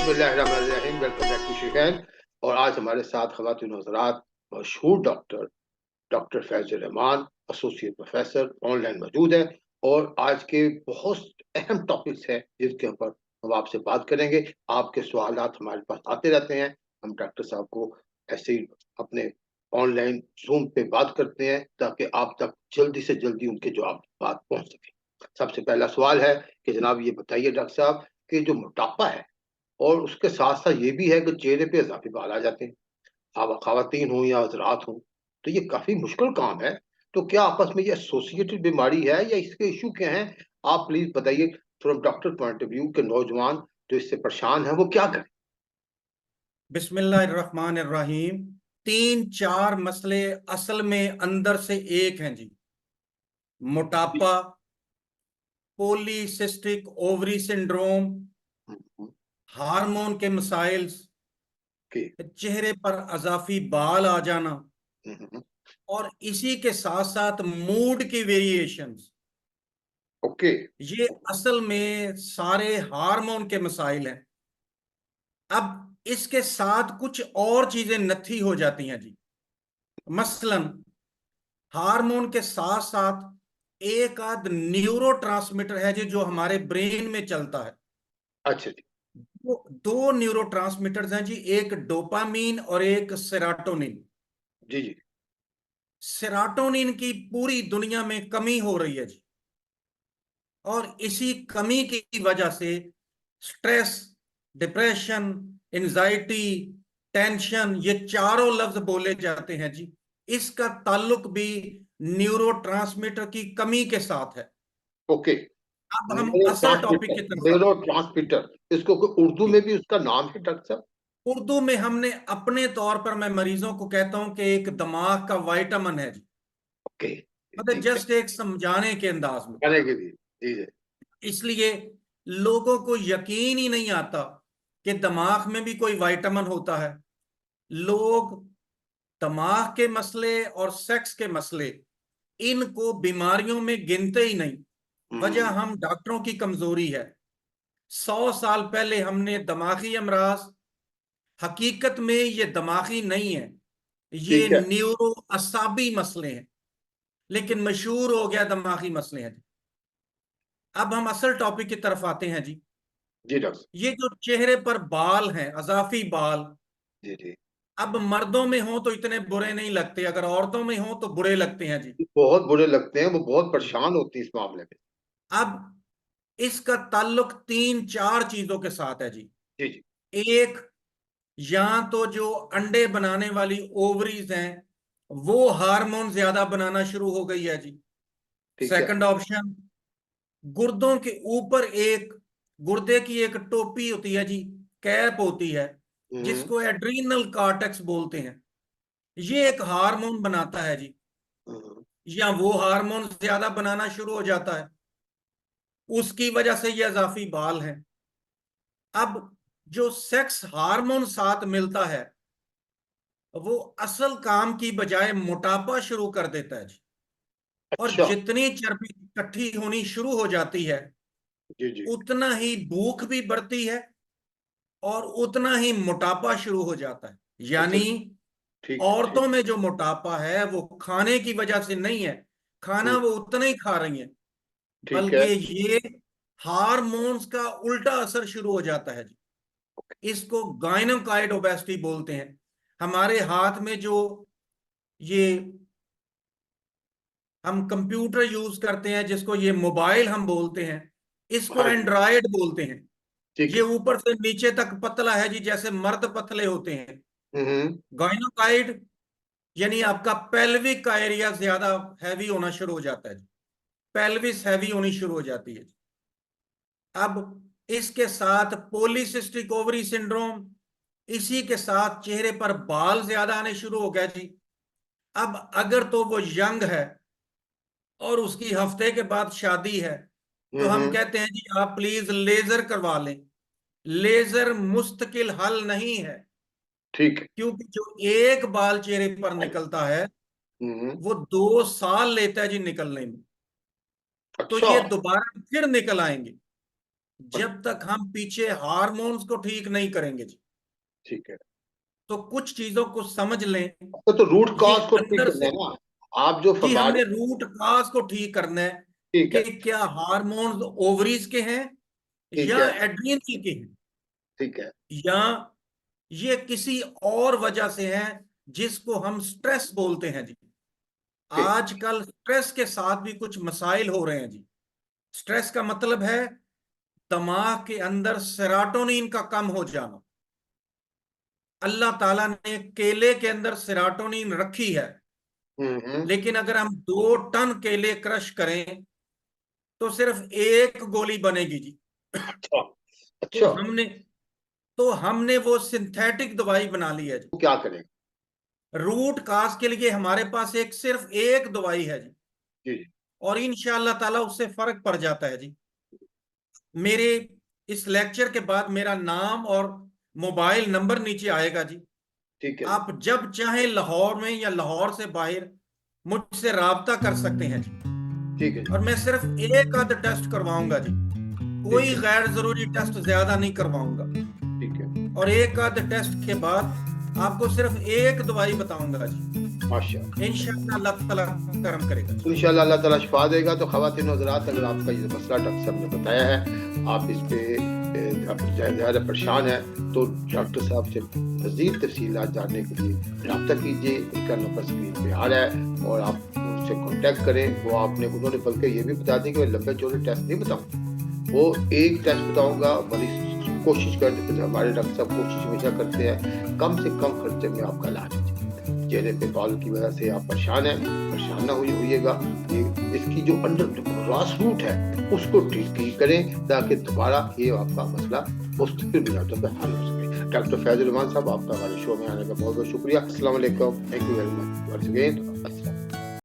बिस्मिल्लाहिर्रहमानिर्रहीम। Welcome back to शिकैन। और आज हमारे साथ ख़वातीन हज़रात मशहूर doctor doctor Faiz Rahman associate professor online मौजूद है। और आज के बहुत अहम टॉपिक्स हैं जिसके ऊपर हम आपसे बात करेंगे। आपके सवालात हमारे पास आते रहते हैं, हम डॉक्टर साहब को ऐसे ही अपने ऑनलाइन ज़ूम पे बात करते हैं ताकि आप तक जल्दी से जल्दी उनके जवाब बात पहुँच सके। सबसे पहला सवाल है कि जनाब ये बताइए डॉक्टर साहब कि जो मोटापा है और उसके साथ-साथ ये भी है कि चेहरे पे इज़ाफ़ी बाल आ जाते हैं, ख़वातीन हों या हज़रात हों, तो ये काफ़ी मुश्किल काम है। तो क्या आपस में ये एसोसिएटेड बीमारी है या इसके इश्यू क्या हैं? आप प्लीज़ बताइए from doctor point of view के नौजवान जो इससे परेशान हैं, वो क्या करें? बिस्मिल्लाहिर्रहमानिर्रहीम। तीन चार मसले असल में अंदर से एक हैं जी। जी। मोटापा, पॉलीसिस्टिक ओवरी सिंड्रोम, हुँ, हुँ। हार्मोन के मसाइल्स, ओके। चेहरे पर अजाफी बाल आ जाना हुँ, हुँ, हुँ। और इसी के साथ साथ मूड की वेरिएशंस। ओके। ये असल में सारे हार्मोन के मसाइल हैं। अब इसके साथ कुछ और चीजें नथी हो जाती हैं जी। मसलन हार्मोन के साथ साथ एक आध न्यूरोट्रांसमीटर है जी जो हमारे ब्रेन में चलता है। अच्छा जी। वो दो न्यूरोट्रांसमीटर्स हैं जी, एक डोपामीन और एक सेराटोनिन। जी, जी। सेराटोनिन की पूरी दुनिया में कमी हो रही है जी, और इसी कमी की वजह से स्ट्रेस, डिप्रेशन, एंजाइटी, टेंशन, ये चारों लफ्ज बोले जाते हैं जी। इसका ताल्लुक भी न्यूरोट्रांसमीटर की कमी के साथ है। ओके। अब हम असल टॉपिक न्यूरोट्रांसमीटर की तरफ आते हैं। न्यूरोट्रांसमीटर इसको कोई उर्दू जी। में भी उसका नाम है डॉक्टर साहब? उर्दू में हमने अपने तौर पर, मैं मरीजों को कहता हूं कि एक दिमाग का विटामिन है जी। ओके। मतलब ठीक है। जस्ट एक समझाने के अंदाज में। खाने के लिए। जी, जी। इसलिए लोगों को यकीन ही नहीं आता कि दिमाग में भी कोई विटामिन होता है। लोग दिमाग के मसले और सेक्स के मसले, इनको बीमारियों में गिनते ही नहीं। वजह हुँ। हम डॉक्टरों की कमजोरी है। 100 साल पहले हमने दिमागी अमराज, हकीकत में ये दिमागी नहीं है, ये ठीक है। न्यूरो असाबी मसले हैं, लेकिन मशहूर हो गया दिमागी मसले हैं। अब हम असल टॉपिक की तरफ आते हैं जी। जी डॉक्टर साहब। ये जो चेहरे पर बाल हैं, अजाफी बाल, जी, जी। अब मर्दों में हो तो इतने बुरे नहीं लगते, अगर औरतों में हो तो बुरे लगते हैं जी। बहुत बुरे लगते हैं, वो बहुत परेशान होती है इस मामले में। अब इसका ताल्लुक तीन चार चीजों के साथ है जी। जी, जी। एक, या तो जो अंडे बनाने वाली ओवरीज हैं वो हार्मोन ज्यादा बनाना शुरू हो गई है जी। ठीक है। सेकंड ऑप्शन, गुर्दों के ऊपर एक, गुर्दे की एक टोपी होती है जी, कैप होती है, हुँ, हुँ। जिसको एड्रीनल कार्टेक्स बोलते हैं। ये एक हार्मोन बनाता है जी, हुँ, हुँ। या वो हार्मोन ज्यादा बनाना शुरू हो जाता है, उसकी वजह से ये इजाफी बाल हैं। अब जो सेक्स हार्मोन साथ मिलता है वो असल काम की बजाय मोटापा शुरू कर देता है जी। और अच्छा। जितनी चर्बी इकट्ठी होनी शुरू हो जाती है, जी, जी। उतना ही भूख भी बढ़ती है और उतना ही मोटापा शुरू हो जाता है। अच्छा, यानी ठीक है, ठीक। औरतों में जो मोटापा है वो खाने की वजह से नहीं है, खाना हुँ, वो उतना ही खा रही है, ठीक बल्कि है। ये हार्मोन्स का उल्टा असर शुरू हो जाता है जी। इसको गायनोकाइड ओबेसिटी बोलते हैं। हमारे हाथ में जो ये हम कंप्यूटर यूज करते हैं, जिसको ये मोबाइल हम बोलते हैं, इसको हाँ जी, एंड्रॉयड बोलते हैं। ठीक ये है। ऊपर से नीचे तक पतला है जी, जैसे मर्द पतले होते हैं। हुँ, हुँ। गायनोकाइड यानी आपका पेल्विक का एरिया ज्यादा हैवी होना शुरू हो जाता है जी, पेल्विस हैवी होनी शुरू हो जाती है। अब इसके साथ पॉलीसिस्टिक ओवरी सिंड्रोम, इसी के साथ चेहरे पर बाल ज्यादा आने शुरू हो गए जी। अब अगर तो वो यंग है और उसकी हफ्ते के बाद शादी है, तो हुँ, हम हुँ। कहते हैं जी आप प्लीज लेजर करवा लें। लेजर मुस्तकिल हल नहीं है, ठीक है। क्योंकि जो एक बाल चेहरे पर निकलता है हुँ, हुँ। वो 2 साल लेता है जी निकलने में। तो अच्छा। ये दोबारा फिर निकल आएंगे। जब तक हम पीछे हार्मोन्स को ठीक नहीं करेंगे जी। ठीक है, तो कुछ चीजों को समझ लें, तो रूट ये कॉज को ठीक अंदर करना से है ना, आप जो जी, फरमा हमने रहे। रूट काज को ठीक करना है ठीक है, कि क्या हार्मोन्स ओवरीज के हैं ठीक या है, एड्रिनल के हैं, ठीक है, या ये किसी और वजह से है जिसको हम स्ट्रेस बोलते हैं जी। ठीक, आजकल स्ट्रेस के साथ भी कुछ मसाइल हो रहे हैं जी। स्ट्रेस का मतलब है दिमाग के अंदर सेरोटोनिन का कम हो जाना। अल्लाह ताला ने केले के अंदर सेरोटोनिन रखी है, लेकिन अगर हम 2 टन केले क्रश करें तो सिर्फ एक गोली बनेगी जी। अच्छा, तो अच्छा, हमने तो हमने वो सिंथेटिक दवाई बना ली है जी। तो क्या करें? रूट काज के लिए हमारे पास सिर्फ एक दवाई है जी, जी जी, और इंशाअल्लाह ताला उससे फर्क पड़ जाता है जी। मेरे इस लेक्चर के बाद मेरा नाम और मोबाइल नंबर नीचे आएगा जी। ठीक है, आप जब चाहें लाहौर में या लाहौर से बाहर मुझसे राब्ता कर सकते हैं जी। ठीक है, और मैं सिर्फ एक आध टेस्ट करवाऊंगा जी, ठीक कोई है, गैर जरूरी टेस्ट ज्यादा नहीं करवाऊंगा। ठीक है, और एक आध टेस्ट के बाद आपको सिर्फ एक दवाई बताऊंगा जी। माशाअल्लाह। इंशाअल्लाह अल्लाह ताला करम करेगा जी। इंशाअल्लाह अल्लाह ताला शिफा देगा। तो ख़वातीन और हज़रात, अगर आपका ये मसला डॉक्टर साहब ने बताया है, आप इस पे आप ज़्यादा परेशान हैं, तो डॉक्टर साहब से मज़ीद तफ़सीलात जानने के लिए रब्ता कीजिए। उनका नंबर स्क्रीन पे आ रहा है और आप उनसे कॉन्टैक्ट करें। वो उन्होंने बल्कि ये भी बता दी कि मैं लंबे चौड़े टेस्ट नहीं बताऊँगा, वो एक टेस्ट बताऊँगा। बड़ी कोशिश करते थे हमारे डॉक्टर साहब, कोशिश हमेशा करते हैं कम से कम खर्चे में आपका इलाज हो जाए। चेहरे पे बाल की वजह से आप परेशान हैं, परेशान ना होइएगा। ये इसकी जो अंडर ग्रास रूट है उसको ठीक करें, ताकि दोबारा ये आपका मसला मुस्तकिल बुनियादों पे हल हो सके। डॉक्टर फैजुल रहमान साहब, आपका हमारे शो में आने का बहुत बहुत शुक्रिया। अस्सलाम वालेकुम, thank you very much once again.